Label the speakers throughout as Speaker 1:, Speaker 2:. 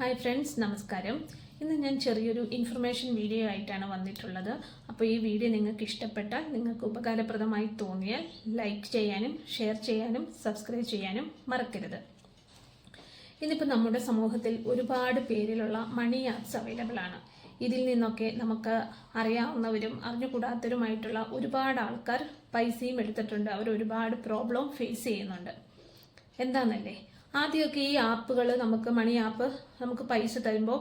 Speaker 1: Hi friends, നമസ്കാരം. ഇന്ന് ഞാൻ ചെറിയൊരു ഇൻഫർമേഷൻ വീഡിയോ ആയിട്ടാണ് വന്നിട്ടുള്ളത്. അപ്പോൾ ഈ വീഡിയോ നിങ്ങൾക്ക് ഇഷ്ടപ്പെട്ടാൽ, നിങ്ങൾക്ക് ഉപകാരപ്രദമായി തോന്നിയാൽ ലൈക്ക് ചെയ്യാനും ഷെയർ ചെയ്യാനും സബ്സ്ക്രൈബ് ചെയ്യാനും മറക്കരുത്. ഇന്നിപ്പോൾ നമ്മുടെ സമൂഹത്തിൽ ഒരുപാട് പേരിലുള്ള മണി ആപ്സ് അവൈലബിൾ ആണ്. ഇതിൽ നിന്നൊക്കെ നമുക്ക് അറിയാവുന്നവരും അറിഞ്ഞുകൂടാത്തവരുമായിട്ടുള്ള ഒരുപാട് ആൾക്കാർ പൈസയും എടുത്തിട്ടുണ്ട്. അവർ ഒരുപാട് പ്രോബ്ലം ഫേസ് ചെയ്യുന്നുണ്ട്. എന്താണെന്നല്ലേ, ആദ്യമൊക്കെ ഈ ആപ്പുകൾ മണി ആപ്പ് നമുക്ക് പൈസ തരുമ്പോൾ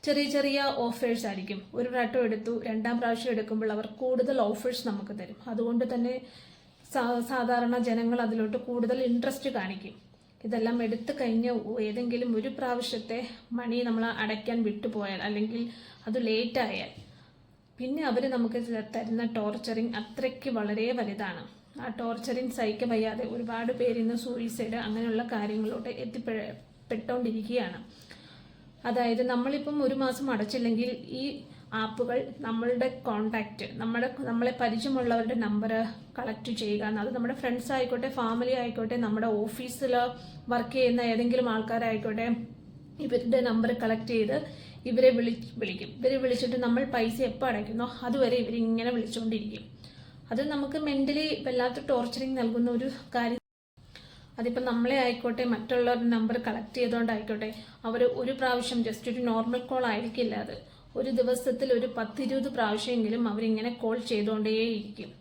Speaker 1: ചെറിയ ചെറിയ ഓഫേഴ്സ് ആയിരിക്കും. ഒരു പ്രാവശ്യം എടുത്തു, രണ്ടാം പ്രാവശ്യം എടുക്കുമ്പോൾ അവർ കൂടുതൽ ഓഫേഴ്സ് നമുക്ക് തരും. അതുകൊണ്ട് തന്നെ സാധാരണ ജനങ്ങൾ അതിലോട്ട് കൂടുതൽ ഇൻട്രസ്റ്റ് കാണിക്കും. ഇതെല്ലാം എടുത്തു കഴിഞ്ഞ ഏതെങ്കിലും ഒരു പ്രാവശ്യത്തെ മണി നമ്മൾ അടയ്ക്കാൻ വിട്ടുപോയാൽ, അല്ലെങ്കിൽ അത് ലേറ്റ് ആയാൽ, പിന്നെ അവർ നമുക്ക് തരുന്ന ടോർച്ചറിങ് അത്രയ്ക്ക് വളരെ വലുതാണ്. ആ ടോർച്ചറിങ് സഹിക്കാൻ വയ്യാതെ ഒരുപാട് പേര് ഇന്ന് സൂയിസൈഡ് അങ്ങനെയുള്ള കാര്യങ്ങളോട്ട് എത്തിപ്പെട്ടുകൊണ്ടിരിക്കുകയാണ്. അതായത് നമ്മളിപ്പം ഒരു മാസം അടച്ചില്ലെങ്കിൽ ഈ ആപ്പുകൾ നമ്മളുടെ കോണ്ടാക്റ്റ്, നമ്മളെ പരിചയമുള്ളവരുടെ നമ്പർ കളക്ട് ചെയ്യുക. അത് നമ്മുടെ ഫ്രണ്ട്സ് ആയിക്കോട്ടെ, ഫാമിലി ആയിക്കോട്ടെ, നമ്മുടെ ഓഫീസിൽ വർക്ക് ചെയ്യുന്ന ഏതെങ്കിലും ആൾക്കാരായിക്കോട്ടെ, ഇവരുടെ നമ്പർ കളക്ട് ചെയ്ത് ഇവരെ വിളിക്കും. ഇവരെ വിളിച്ചിട്ട് നമ്മൾ പൈസ എപ്പോൾ അടയ്ക്കുന്നോ അതുവരെ ഇവരിങ്ങനെ വിളിച്ചുകൊണ്ടിരിക്കും. അത് നമുക്ക് മെന്റലി വല്ലാത്ത ടോർച്ചറിങ് നൽകുന്ന ഒരു കാര്യം. അതിപ്പോൾ നമ്മളെ ആയിക്കോട്ടെ, മറ്റുള്ളവരുടെ നമ്പർ കളക്ട് ചെയ്തുകൊണ്ടായിക്കോട്ടെ, അവർ ഒരു പ്രാവശ്യം ജസ്റ്റ് ഒരു നോർമൽ കോൾ ആയിരിക്കില്ല, അത് ഒരു ദിവസത്തിൽ ഒരു 10-20 പ്രാവശ്യമെങ്കിലും അവരിങ്ങനെ കോൾ ചെയ്തുകൊണ്ടേയിരിക്കും.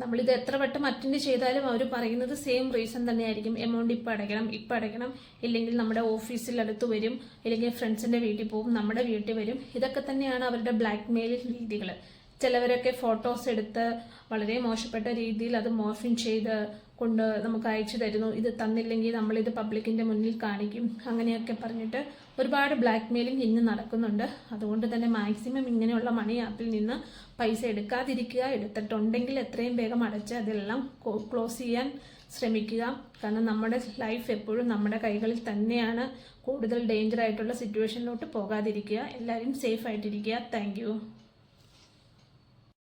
Speaker 1: നമ്മളിത് എത്ര വട്ടം അറ്റൻഡ് ചെയ്താലും അവർ പറയുന്നത് സെയിം റീസൺ തന്നെയായിരിക്കും. എമൗണ്ട് ഇപ്പം അടയ്ക്കണം, ഇല്ലെങ്കിൽ നമ്മുടെ ഓഫീസിൽ അടുത്ത് വരും, ഇല്ലെങ്കിൽ ഫ്രണ്ട്സിൻ്റെ വീട്ടിൽ പോകും, നമ്മുടെ വീട്ടിൽ വരും. ഇതൊക്കെ തന്നെയാണ് അവരുടെ ബ്ലാക്ക് മെയിൽ രീതികൾ. ചിലവരൊക്കെ ഫോട്ടോസ് എടുത്ത് വളരെ മോശപ്പെട്ട രീതിയിൽ അത് മോർഫിൻ ചെയ്ത് കൊണ്ട് നമുക്ക് അയച്ചു തരുന്നു. ഇത് തന്നില്ലെങ്കിൽ നമ്മളിത് പബ്ലിക്കിൻ്റെ മുന്നിൽ കാണിക്കും, അങ്ങനെയൊക്കെ പറഞ്ഞിട്ട് ഒരുപാട് ബ്ലാക്ക് മെയിലിംഗ് ഇന്ന് നടക്കുന്നുണ്ട്. അതുകൊണ്ട് തന്നെ മാക്സിമം ഇങ്ങനെയുള്ള മണി ആപ്പിൽ നിന്ന് പൈസ എടുക്കാതിരിക്കുക. എടുത്തിട്ടുണ്ടെങ്കിൽ എത്രയും വേഗം അടച്ച് അതെല്ലാം ക്ലോസ് ചെയ്യാൻ ശ്രമിക്കുക. കാരണം നമ്മുടെ ലൈഫ് എപ്പോഴും നമ്മുടെ കൈകളിൽ തന്നെയാണ്. കൂടുതൽ ഡേഞ്ചർ ആയിട്ടുള്ള സിറ്റുവേഷനിലോട്ട് പോകാതിരിക്കുക. എല്ലാവരും സേഫ് ആയിട്ടിരിക്കുക. താങ്ക്